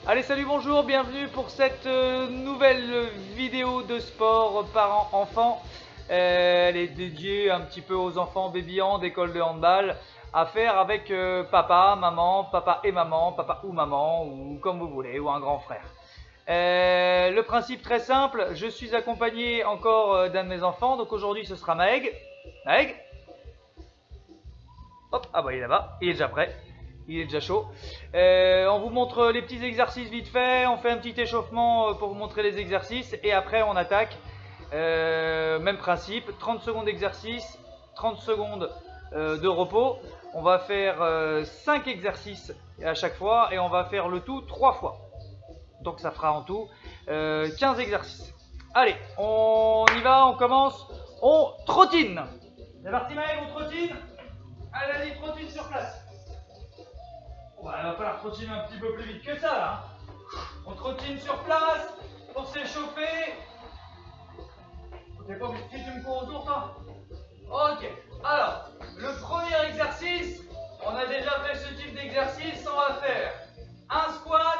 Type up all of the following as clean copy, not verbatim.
Allez, salut, bonjour, bienvenue pour cette nouvelle vidéo de sport parents-enfants. Elle est dédiée un petit peu aux enfants bébillants d'école de handball à faire avec papa et maman, papa ou maman, ou comme vous voulez, ou un grand frère. Le principe très simple, je suis accompagné encore d'un de mes enfants, donc aujourd'hui ce sera Maëg. Maëg? Hop, ah bah il est là-bas, il est déjà prêt. Il est déjà chaud. On vous montre les petits exercices vite fait. On fait un petit échauffement pour vous montrer les exercices. Et après, on attaque. Même principe. 30 secondes d'exercice, 30 secondes de repos. On va faire 5 exercices à chaque fois. Et on va faire le tout 3 fois. Donc ça fera en tout 15 exercices. Allez, on y va, on commence. On trottine. C'est parti, Maël, on trottine. Allez, vas-y, trottine sur place. Ouais, il va falloir trottiner un petit peu plus vite que ça là. On trottine sur place pour s'échauffer. T'es pas obligé, tu me cours autour toi. Ok, alors, le premier exercice, on a déjà fait ce type d'exercice, on va faire un squat,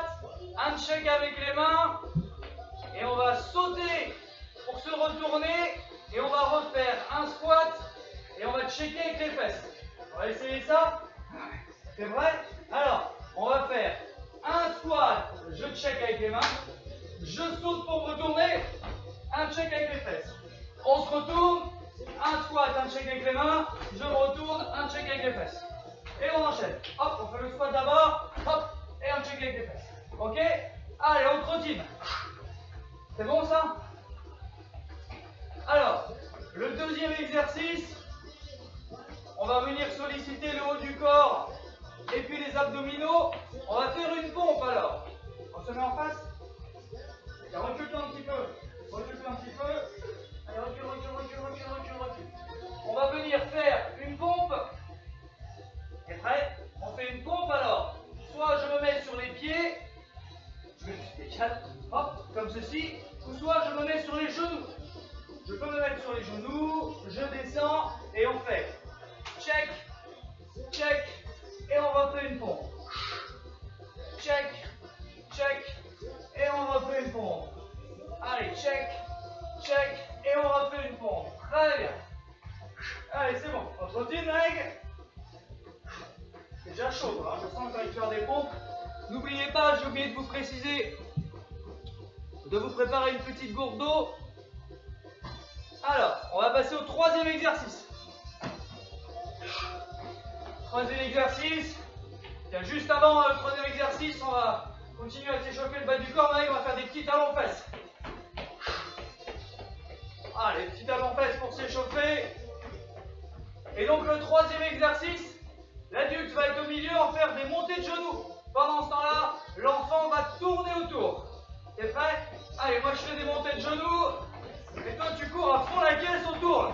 un check avec les mains, et on va sauter pour se retourner, et on va refaire un squat, et on va checker avec les fesses. On va essayer ça. C'est vrai? Alors, on va faire un squat, je check avec les mains, je saute pour me retourner, un check avec les fesses. On se retourne, un squat, un check avec les mains, je me retourne, un check avec les fesses. Et on enchaîne. Hop, on fait le squat d'abord, hop, et un check avec les fesses. Ok? Allez, on trottine. C'est bon ça? Alors, le deuxième exercice, on va venir solliciter le haut du corps et puis les abdominaux. On va faire une pompe alors. On se met en face. Recule-toi un petit peu. Recule-toi un petit peu. Allez, recule. On va venir faire une pompe. T'es prêt? On fait une pompe alors. Soit je me mets sur les pieds. Je me décale. Hop, comme ceci. Ou soit je me mets sur les genoux. Je peux me mettre sur les genoux. Je descends et on fait check, check. Et on refait une pompe. Check, check. Et on refait une pompe. Allez, check, check. Et on refait une pompe. Très bien. Allez, c'est bon. On trottine, Meg. C'est déjà chaud, hein. Je sens que tu vas faire des pompes. N'oubliez pas, j'ai oublié de vous préciser, de vous préparer une petite gourde d'eau. Alors, on va passer au troisième exercice. Troisième exercice. Tiens, juste avant le troisième exercice, on va continuer à s'échauffer le bas du corps. Là, on va faire des petits talons fesses. Allez, petits talons fesses pour s'échauffer. Et donc le troisième exercice, l'adulte va être au milieu en faire des montées de genoux. Pendant ce temps-là, l'enfant va tourner autour. T'es prêt? Allez, moi je fais des montées de genoux. Et toi tu cours à fond la caisse autour.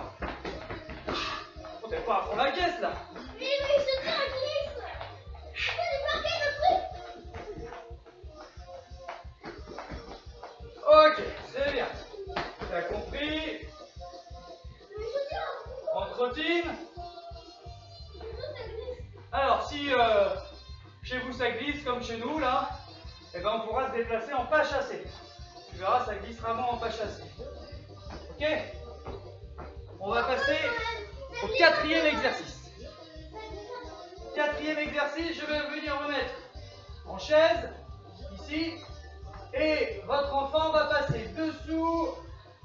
Oh, t'es pas à fond la caisse là. Oui, je tiens à glisse. Je peux démarrer le truc. Ok, c'est bien. T'as compris? On trottine. Alors si chez vous ça glisse comme chez nous là, eh ben, on pourra se déplacer en pas chassé. Tu verras, ça glissera moins en pas chassé. Ok? On va passer au quatrième exercice. Quatrième exercice, je vais venir me mettre en chaise, ici, et votre enfant va passer dessous.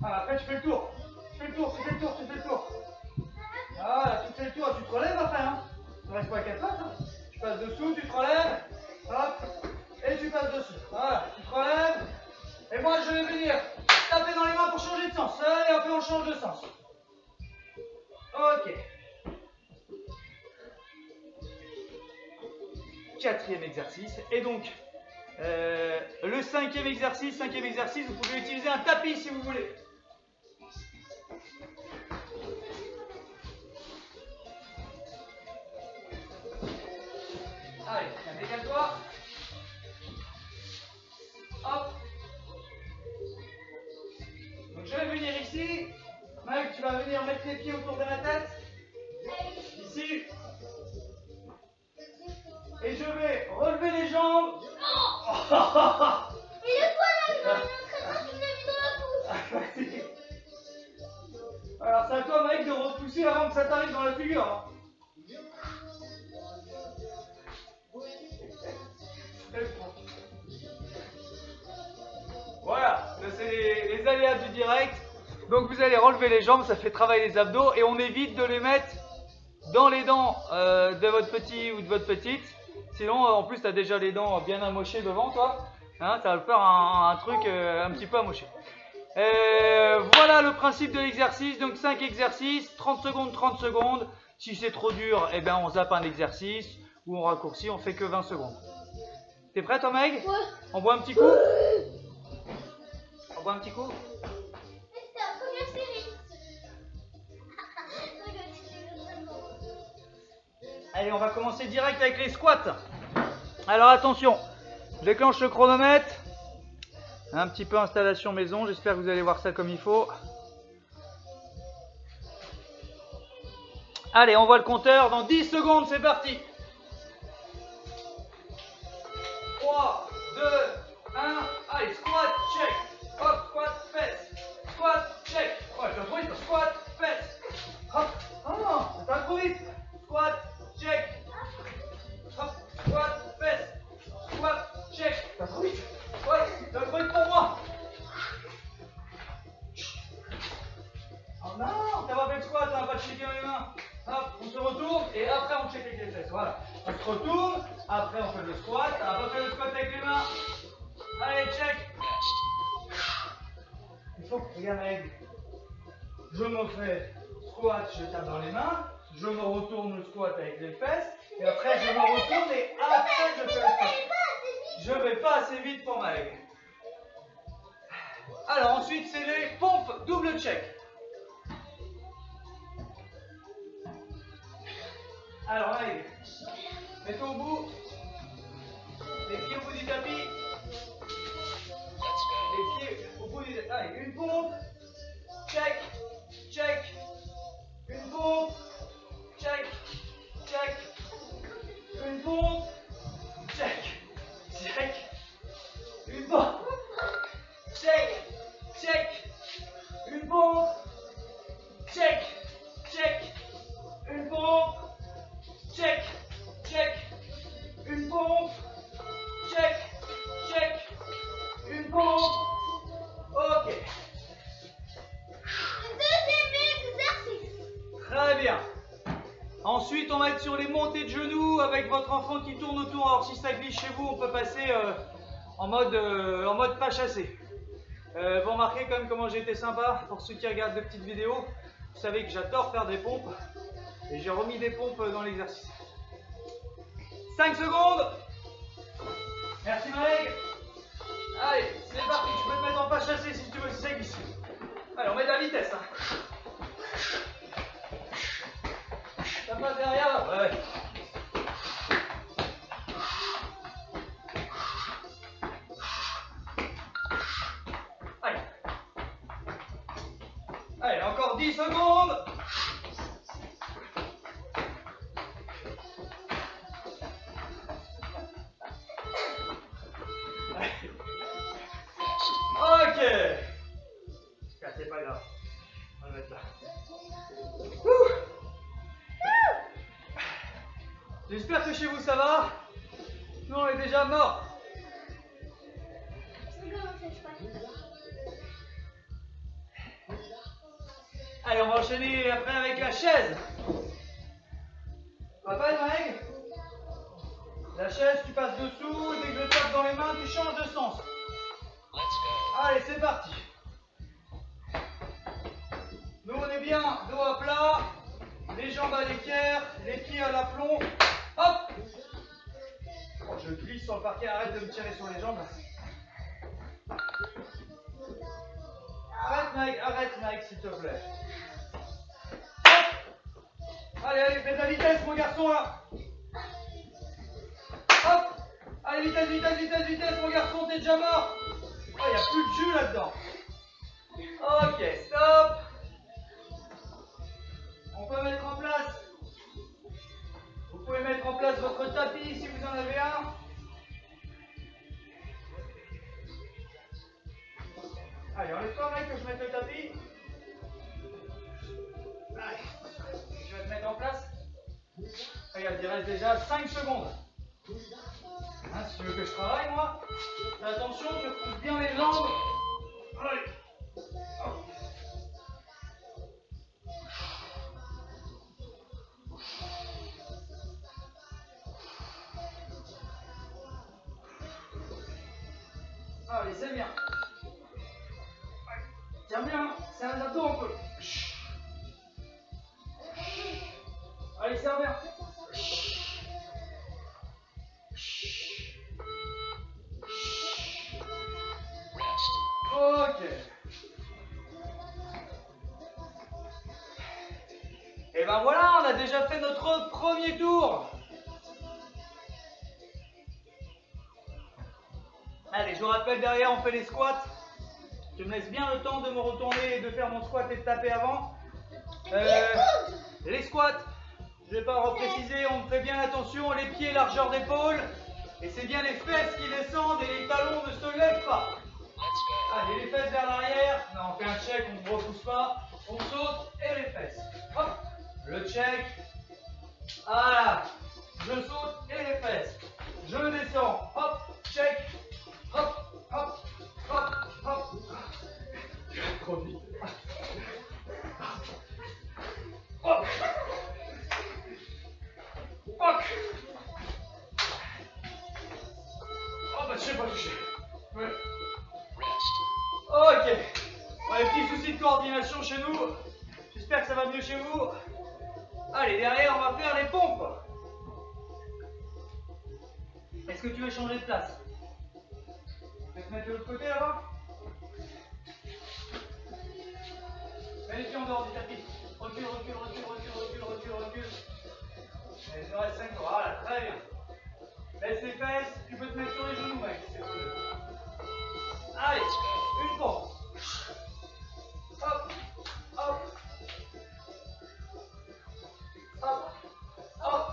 Ah, après tu fais le tour. Tu fais le tour. Voilà, tu fais le tour, tu te relèves après, hein. Tu ne restes pas à quatre pattes, hein. Tu passes dessous, tu te relèves, hop, et tu passes dessus. Voilà, tu te relèves, et moi je vais venir taper dans les mains pour changer de sens. Allez, hop, on change de sens. Ok. Quatrième exercice, et donc, le cinquième exercice, vous pouvez utiliser un tapis si vous voulez. Allez, décale-toi. Hop. Donc je vais venir ici. Mike, tu vas venir mettre les pieds autour de ma tête. Ici. Et je vais relever les jambes. Oh. Et le poil là, il est en train de me mis dans la bouche. Alors c'est à toi mec de repousser avant que ça t'arrive dans la figure. Hein. Voilà, c'est les aléas du direct. Donc vous allez relever les jambes, ça fait travailler les abdos et on évite de les mettre dans les dents de votre petit ou de votre petite. Sinon en plus tu as déjà les dents bien amochées devant toi. Hein, ça va faire un truc un petit peu amoché. Voilà le principe de l'exercice. Donc 5 exercices, 30 secondes, 30 secondes. Si c'est trop dur, eh ben on zappe un exercice ou on raccourcit, on fait que 20 secondes. T'es prêt toi Meg? Ouais. On boit un petit coup? On boit un petit coup? C'est la première série. Allez, on va commencer direct avec les squats. Alors attention, je déclenche le chronomètre. Un petit peu installation maison, j'espère que vous allez voir ça comme il faut. Allez, on voit le compteur dans 10 secondes, c'est parti. 3, 2, 1, allez, squat, check. Hop, squat, fesse. Squat, check. Ouais, je trop vite, squat, fesse. Hop, oh, c'est pas trop vite. Squat, check. Hop, squat, fesse. Squat, check. Pas trop vite. Ouais, c'est trop vite pour moi. Oh non, t'as pas fait de squat, t'as pas checké les mains. Hop, on se retourne et après on check avec les fesses. Voilà. On se retourne, après on fait le squat. On va faire le squat avec les mains. Allez, check. Il faut que, regarde, Meg. Je me fais squat, je tape dans les mains. Je me retourne le squat avec les fesses. Et après je me retourne et après je fais le squat. Je vais pas assez vite pour Meg. Alors ensuite c'est les pompes double check. Alors allez, mets-toi au bout, les pieds au bout du tapis, les pieds au bout du tapis. Allez, une pompe, check, check, une pompe, check, check, une pompe, check, check, une pompe, check, check, une pompe, check, check, une pompe. Check, check, une pompe, check, check, une pompe, ok. Deuxième exercice. Très bien. Ensuite, on va être sur les montées de genoux avec votre enfant qui tourne autour. Alors, si ça glisse chez vous, on peut passer en mode pas chassé. Vous remarquez quand même comment j'ai été sympa pour ceux qui regardent de petites vidéos. Vous savez que j'adore faire des pompes. Et j'ai remis des pompes dans l'exercice. 5 secondes. Merci Meg. Allez, c'est parti. Tu peux te mettre en pas chassé si tu veux, si ça glisse. Allez, on met de la vitesse. Hein. Ça passe derrière. Ouais. Allez. Allez, encore 10 secondes. Ok. C'est pas grave. On va le mettre là. J'espère que chez vous ça va. Nous on est déjà morts. Allez, on va enchaîner après avec la chaise. Papa et Meg. La chaise, tu passes dessous. Dès que je tape dans les mains, tu changes de sens. Allez, c'est parti. Nous on est bien, dos à plat, les jambes à l'équerre, les pieds à l'aplomb. Hop. Oh, je glisse sur le parquet, arrête de me tirer sur les jambes. Arrête Mike, s'il te plaît. Hop. Allez, allez, fais de la vitesse mon garçon là. Hop. Allez, vitesse, vitesse, vitesse, vitesse mon garçon, t'es déjà mort. Oh, il n'y a plus de jus là-dedans. Ok, stop. On peut mettre en place. Vous pouvez mettre en place votre tapis si vous en avez un. Allez, enlève-toi mec que je mette le tapis. Allez, je vais te mettre en place. Regarde, il reste déjà 5 secondes. Hein, si tu veux que je travaille, moi, fais attention, tu repousses bien les jambes. Allez. Hop. Allez, c'est bien. Tiens bien, c'est un abdos un peu. Allez, serre bien. Ok. Et ben voilà, on a déjà fait notre premier tour. Allez, je vous rappelle, derrière, on fait les squats. Tu me laisses bien le temps de me retourner et de faire mon squat et de taper avant. Les squats, je ne vais pas repréciser, on fait bien attention, les pieds largeur d'épaule. Et c'est bien les fesses qui descendent et les talons ne se lèvent pas. Allez, les fesses vers l'arrière. Non, on fait un check, on ne repousse pas. On saute et les fesses. Hop, le check. Voilà. Je saute et les fesses. Je descends. Hop, check. Hop, hop, hop, hop. Trop vite. Hop. Hop. Oh bah je sais pas toucher. Ouais. Ok. On a des petits soucis de coordination chez nous. J'espère que ça va mieux chez vous. Allez, derrière, on va faire les pompes. Est-ce que tu veux changer de place? Tu veux te mettre de l'autre côté là-bas? Mets les pieds en dehors du tapis. Recule, recule, recule, recule, recule, recule, recule. Allez, il te reste 5 tours. Voilà, très bien. Laisse les fesses. Tu peux te mettre sur les genoux, mec. Allez, une pompe. Hop, hop. Hop, hop.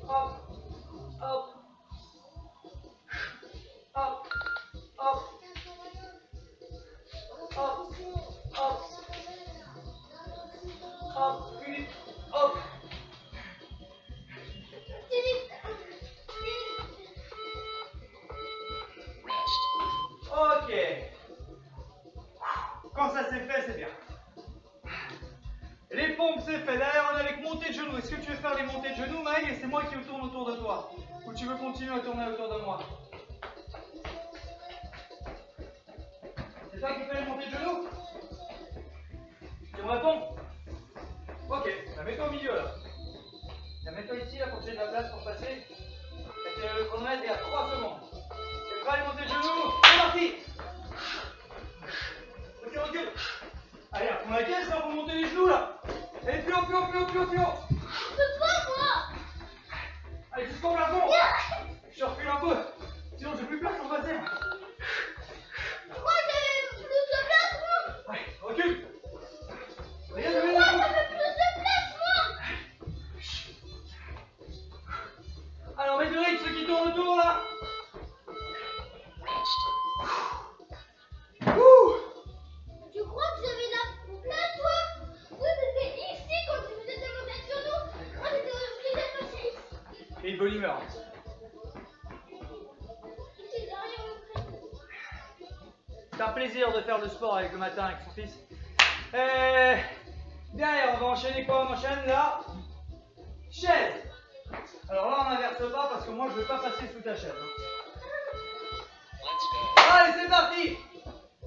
Hop, hop. Hop, hop. Hop, hop. Hop, puis hop. Ok. Quand ça c'est fait, c'est bien. Les pompes, c'est fait. Derrière, on est avec montée de genoux. Est-ce que tu veux faire les montées de genoux, Maël, et c'est moi qui tourne autour de toi? Ou tu veux continuer à tourner autour de moi? C'est toi qui fais les montées de genoux? Tu me réponds? Ok, bah, mets-toi au milieu là. Mets-toi ici là pour que j'ai de la place pour passer. Et le chronomètre est à 3 secondes. Tu prêt à les montées de genoux? C'est parti! Recule, recule. Allez, on a 15 là pour monter les genoux là. Allez, plus haut, plus haut, plus haut, plus haut, plus haut. Je peux pas, moi. Allez, jusqu'au plafond. Je recule un peu. Sinon, j'ai plus peur qu'on passe. Pourquoi j'ai plus de place, moi? Allez, recule. Regarde, Pourquoi ça fait plus de place, moi? Alors, mets du rythme, ceux qui tournent autour là. Tu crois que j'avais la place, toi? Oui, c'était ici quand tu faisais tes montées sur nous. Moi, j'étais obligée d'être passée ici. Et de bonne humeur. J'étais derrière le train. C'est un plaisir de faire le sport avec le matin avec son fils. Derrière, on va enchaîner quoi? On enchaîne la chaise. Alors là, on n'inverse pas parce que moi, je ne veux pas passer sous ta chaise. Allez, c'est parti.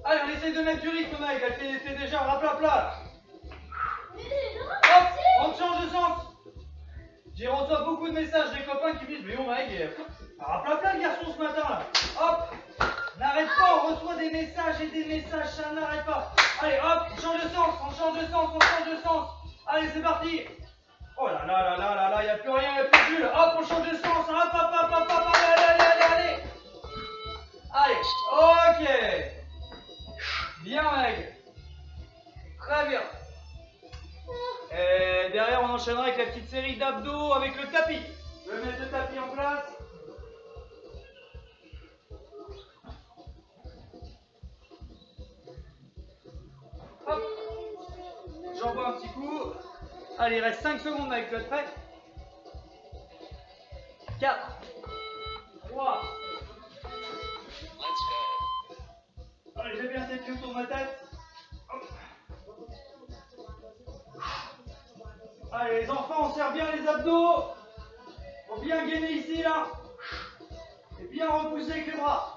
Allez, on essaye de mettre du rythme, mec. T'es déjà rapla là. Hop, on change de sens. J'ai reçois beaucoup de messages des copains qui me disent, mais oh mec, rapla le garçon ce matin là. Hop, n'arrête pas, on reçoit des messages et des messages, ça n'arrête pas. Allez, hop, change de sens, on change de sens, on change de sens. Allez, c'est parti. Oh là là là là là là, il n'y a plus rien, il n'y a plus de bulle. Hop, on change de sens. Hop, hop, hop, hop, hop, allez, allez, allez, allez. Allez, ok. Bien, mec. Très bien. Et derrière, on enchaînera avec la petite série d'abdos avec le tapis. Je vais mettre le tapis en place. un petit coup. Allez, il reste 5 secondes avec le prêt. 4, 3. Allez, j'ai bien cette pieds autour de ma tête. Allez, les enfants, on serre bien les abdos. Faut bien gainer ici, là. Et bien repousser avec les bras.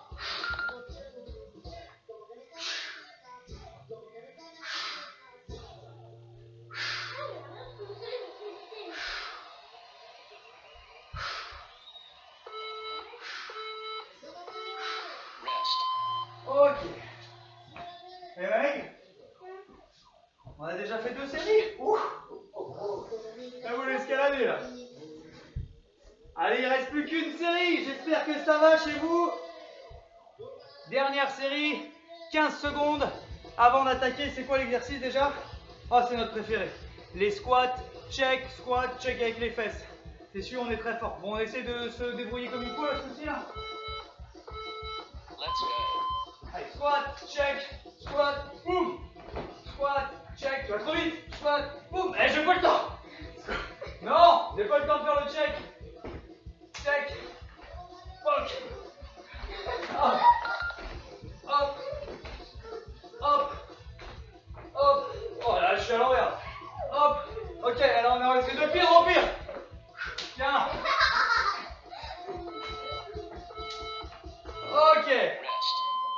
Ok. Et mec, on a déjà fait 2 séries. Ouh. Là, vous l'escaladez là. Allez, il ne reste plus qu'une série. J'espère que ça va chez vous. Dernière série, 15 secondes avant d'attaquer. C'est quoi l'exercice déjà? Oh, c'est notre préféré. Les squats, check avec les fesses. C'est sûr, on est très fort. Bon, on essaie de se débrouiller comme il faut là, ce coup-ci là. Allez, squat, boum. Squat, check, tu vas trop vite. Squat, boum. Eh, j'ai pas le temps. Non, j'ai pas le temps de faire le check. Check, poc. Hop, hop, hop, hop. Oh là, je suis à l'envers. Hop. Ok, alors on va essayer de pire en pire. Tiens. Ok.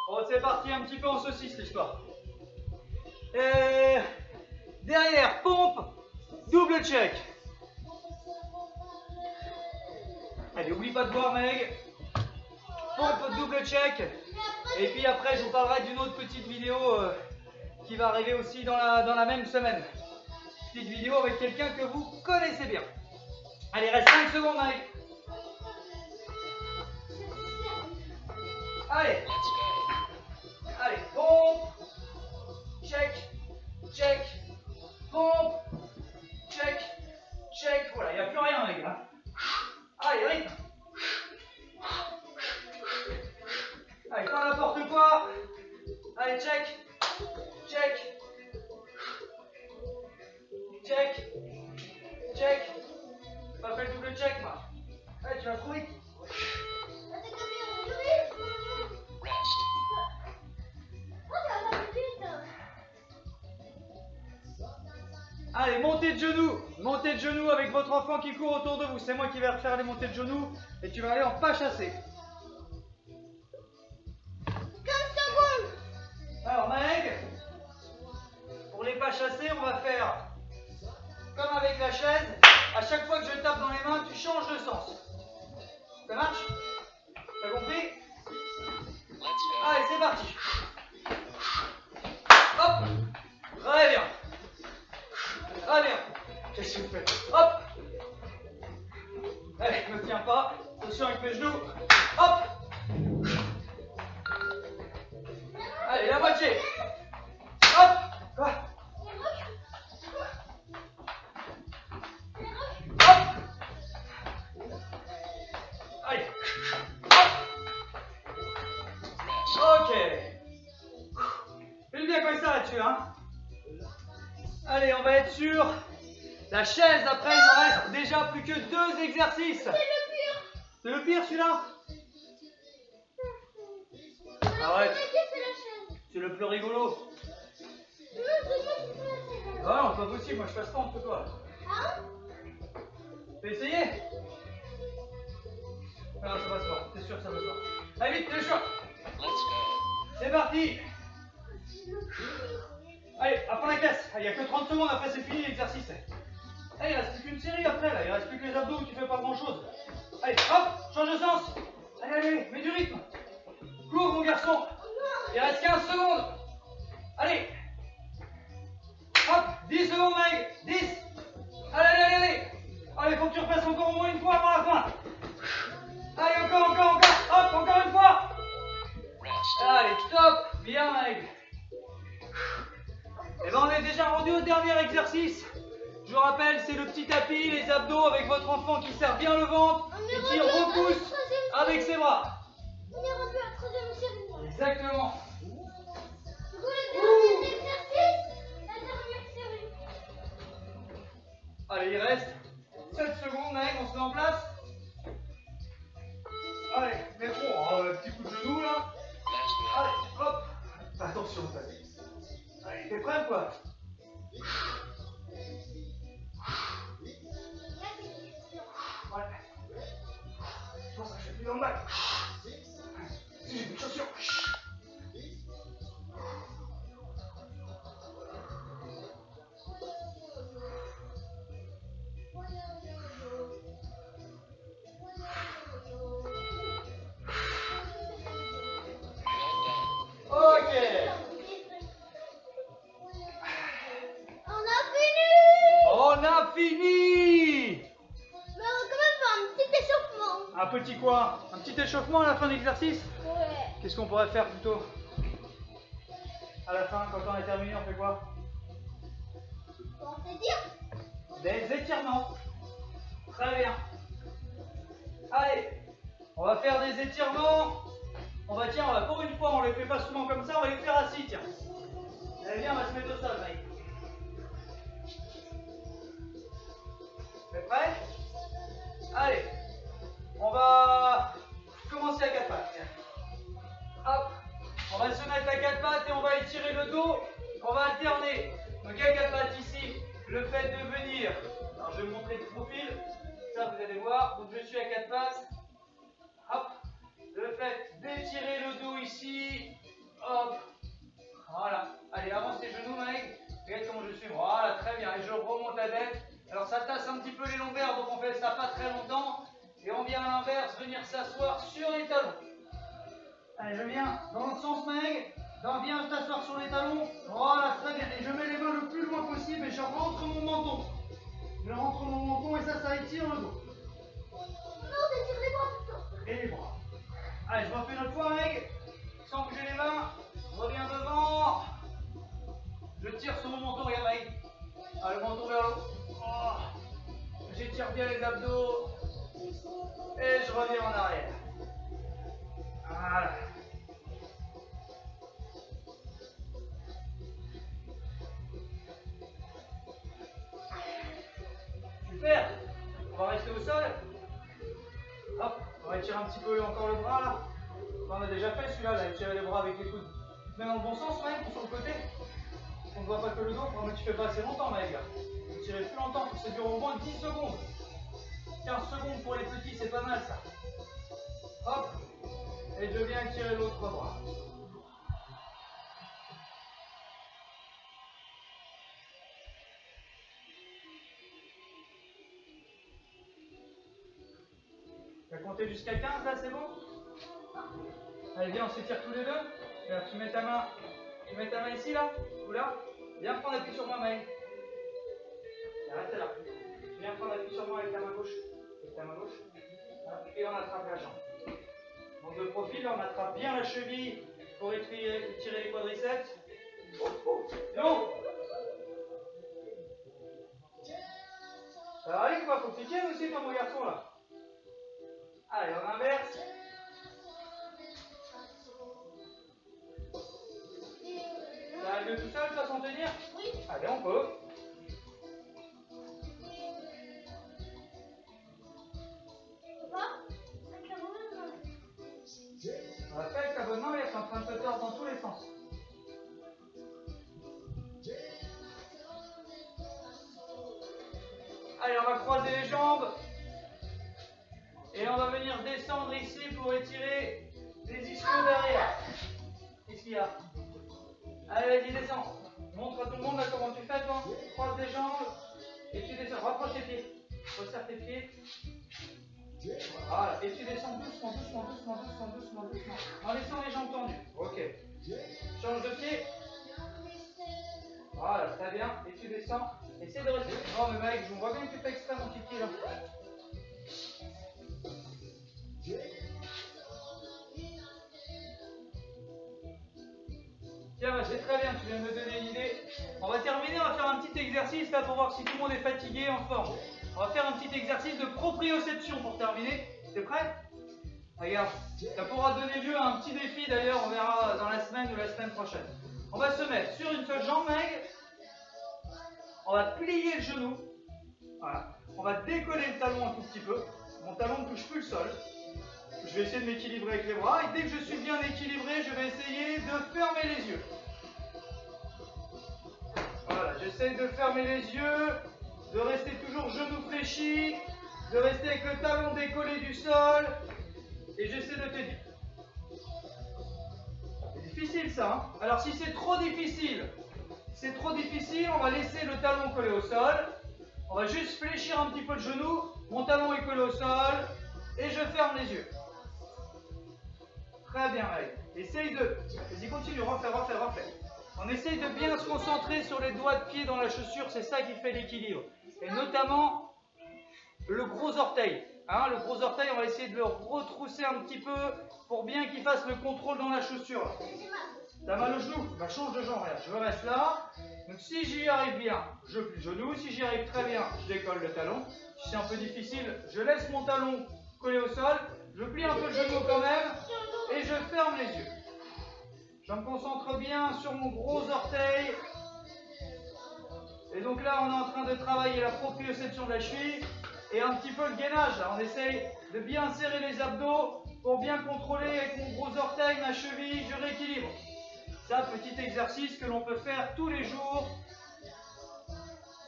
Bon, c'est parti un petit peu en saucisse l'histoire. Derrière, pompe, double check. Allez, oublie pas de boire, Meg. Pompe, double check. Et puis après, je vous parlerai d'une autre petite vidéo qui va arriver aussi dans la même semaine. Petite vidéo avec quelqu'un que vous connaissez bien. Allez, il reste 5 secondes, Meg. Allez. Allez, pompe, check, pompe, check. Voilà, il n'y a plus rien, les gars. Allez, rythme. Allez, pas n'importe quoi. Allez, check. Pas fait le double check, moi. Allez, tu vas trop vite. Allez, montée de genoux avec votre enfant qui court autour de vous. C'est moi qui vais refaire les montées de genoux et tu vas aller en pas chassé. 15 secondes. Alors, Meg, pour les pas chassés, on va faire comme avec la chaise. À chaque fois que je tape dans les mains, tu changes de sens. Ça marche? T'as compris? Allez, c'est parti. Hop. Très bien. Qu'est-ce que tu fais? Hop. Allez, ne me tiens pas. Attention avec mes genoux. Hop. Allez, la moitié. Hop. Quoi? Hop. Allez. Hop. Ok. Fais bien comme ça là-dessus, hein. Allez, on va être sur la chaise. Après, il nous reste déjà plus que 2 exercices. C'est le pire. C'est le pire celui-là? Arrête. C'est le plus rigolo. Ah non, c'est pas possible. Moi, je passe pas entre toi. T'as essayé? Ah non, ça passe pas. C'est sûr que ça passe pas. Allez, vite, fais le choix. C'est parti. Allez, après la caisse. Il n'y a que 30 secondes, après c'est fini l'exercice. Allez, il reste plus qu'une série après là. Il reste plus que les abdos où tu fais pas grand chose. Allez, hop, change de sens. Allez, mets du rythme. Cours mon garçon. Il reste 15 secondes. Allez. Hop, 10 secondes, Meg. 10. Allez. Allez, faut que tu repasses encore au moins une fois avant la fin. Allez, encore. Hop, encore une fois. Allez, stop. Bien, Meg. Et ben on est déjà rendu au dernier exercice. Je vous rappelle, c'est le petit tapis, les abdos avec votre enfant qui serre bien le ventre et qui repousse avec ses bras. On est rendu à la 3e série. Exactement. Du coup, le dernier exercice, la dernière série. stand by. Si j'ai plus de chaussures. Ok. On a fini. Mais on va quand même faire un petit échauffement. Un petit quoi? Un petit échauffement à la fin de l'exercice? Ouais. Qu'est-ce qu'on pourrait faire plutôt? À la fin, quand on est terminé, on fait quoi? Comment te dire? Des étirements. Très bien. Allez, on va faire des étirements. On va, tiens, pour une fois, on les fait pas souvent comme ça, on va les faire assis, tiens. Allez, viens, on va se mettre au sol, Mike. Vous êtes prêts? Allez, on va commencer à quatre pattes. Hop, on va se mettre à quatre pattes et on va étirer le dos. On va alterner. Donc à quatre pattes ici, le fait de venir. Alors je vais vous montrer le profil. Ça, vous allez voir. Donc je suis à quatre pattes. Hop, le fait d'étirer le dos ici. Hop, voilà. Allez, avance tes genoux, Mike. Regarde comment je suis. Voilà, très bien. Et je remonte la tête. Alors ça tasse un petit peu les lombaires, donc on fait ça pas très longtemps. Et on vient à l'inverse, venir s'asseoir sur les talons. Allez, je viens dans l'autre sens, Meg. Viens t'asseoir sur les talons. Voilà, très bien. Et je mets les mains le plus loin possible et je rentre mon menton. Je rentre mon menton et ça étire le dos. Non, t'étires les bras plutôt. Et les bras. Allez, je refais une autre fois, Meg. Sans bouger les mains. Je reviens devant. Je tire sur mon menton, regarde, Meg. Allez, le menton vers le haut. Oh. J'étire bien les abdos. Et je reviens en arrière. Voilà. Super. On va rester au sol. Hop, on va étirer un petit peu encore le bras là. On a déjà fait celui-là, là, étirer les bras avec les coudes. Mais dans le bon sens, Mike, sur le côté. On ne voit pas que le dos. Mais tu fais pas assez longtemps, Mike. Étirer plus longtemps, faut que ça dure au moins 10 secondes. 15 secondes pour les petits, c'est pas mal ça. Hop. Et je viens étirer l'autre bras. Tu as compté jusqu'à 15 là, c'est bon? Allez, viens, on s'étire tous les deux. Là, tu mets ta main ici là, ou là. Viens prendre appui sur moi, Maël. Reste là. Viens prendre appui sur moi avec ta main gauche. Avec ta main gauche. Et on attrape la jambe. Donc de profil, on attrape bien la cheville pour étirer les quadriceps. Non. Ça va aller quoi? Faut que tu tiennes aussi toi mon garçon là. Allez, on inverse. Ça arrive tout seul, ça, sans tenir? Oui. Allez, on peut. On va faire avec ta bonne main, elle est en train de te tordre dans tous les sens. Allez, on va croiser les jambes. Et on va venir descendre ici pour étirer les ischios derrière. Qu'est-ce qu'il y a? Allez, vas-y, descends. Montre à tout le monde là comment tu fais, toi. Croise les jambes et tu descends. Rapproche tes pieds. Resserre tes pieds. Voilà. Et tu descends doucement, doucement, doucement, doucement, doucement, doucement. En laissant les jambes tendues. Ok. Change de pied. Voilà, très bien. Et tu descends. Essaie de rester. Non, mais mec, je vois bien que tu fais exprès mon petit pied là. Tiens, bah, c'est très bien, tu viens de me donner une idée. On va terminer, on va faire un petit exercice là pour voir si tout le monde est fatigué, en forme. On va faire un petit exercice de proprioception pour terminer. T'es prêt? Regarde, ça pourra donner lieu à un petit défi d'ailleurs, on verra dans la semaine ou la semaine prochaine. On va se mettre sur une seule jambe, Meg. On va plier le genou. Voilà. On va décoller le talon un tout petit peu. Mon talon ne touche plus le sol. Je vais essayer de m'équilibrer avec les bras. Et dès que je suis bien équilibré, je vais essayer de fermer les yeux. Voilà, j'essaie de fermer les yeux, de rester toujours genou fléchi, de rester avec le talon décollé du sol. Et ça. Hein. Alors si c'est trop difficile, on va laisser le talon collé au sol. On va juste fléchir un petit peu le genou. Mon talon est collé au sol et je ferme les yeux. Très bien, Maëlle. Essaye de... Vas-y, continue, refais. On essaye de bien se concentrer sur les doigts de pied dans la chaussure, c'est ça qui fait l'équilibre. Et notamment le gros orteil. Hein, le gros orteil, on va essayer de le retrousser un petit peu pour bien qu'il fasse le contrôle dans la chaussure. T'as mal au genou? Bah change de jambe, regarde. Je reste là. Donc si j'y arrive bien, je plie le genou. Si j'y arrive très bien, je décolle le talon. Si c'est un peu difficile, je laisse mon talon collé au sol. Je plie un peu le genou quand même. Et je ferme les yeux. Je me concentre bien sur mon gros orteil. Et donc là, on est en train de travailler la proprioception de la cheville et un petit peu le gainage. Là, on essaye de bien serrer les abdos pour bien contrôler avec mon gros orteil, ma cheville, je rééquilibre. Ça, petit exercice que l'on peut faire tous les jours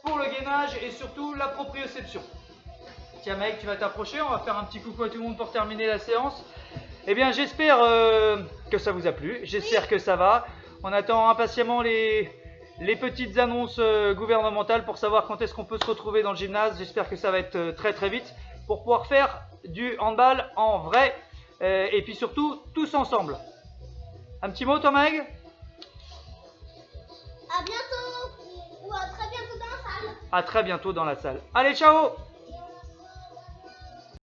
pour le gainage et surtout la proprioception. Tiens mec, tu vas t'approcher, on va faire un petit coucou à tout le monde pour terminer la séance. Eh bien, j'espère que ça vous a plu, j'espère que ça va. On attend impatiemment les petites annonces gouvernementales pour savoir quand est-ce qu'on peut se retrouver dans le gymnase. J'espère que ça va être très très vite pour pouvoir faire du handball en vrai et puis surtout tous ensemble. Un petit mot, toi, Meg? À bientôt ou à très bientôt dans la salle. À très bientôt dans la salle. Allez, ciao!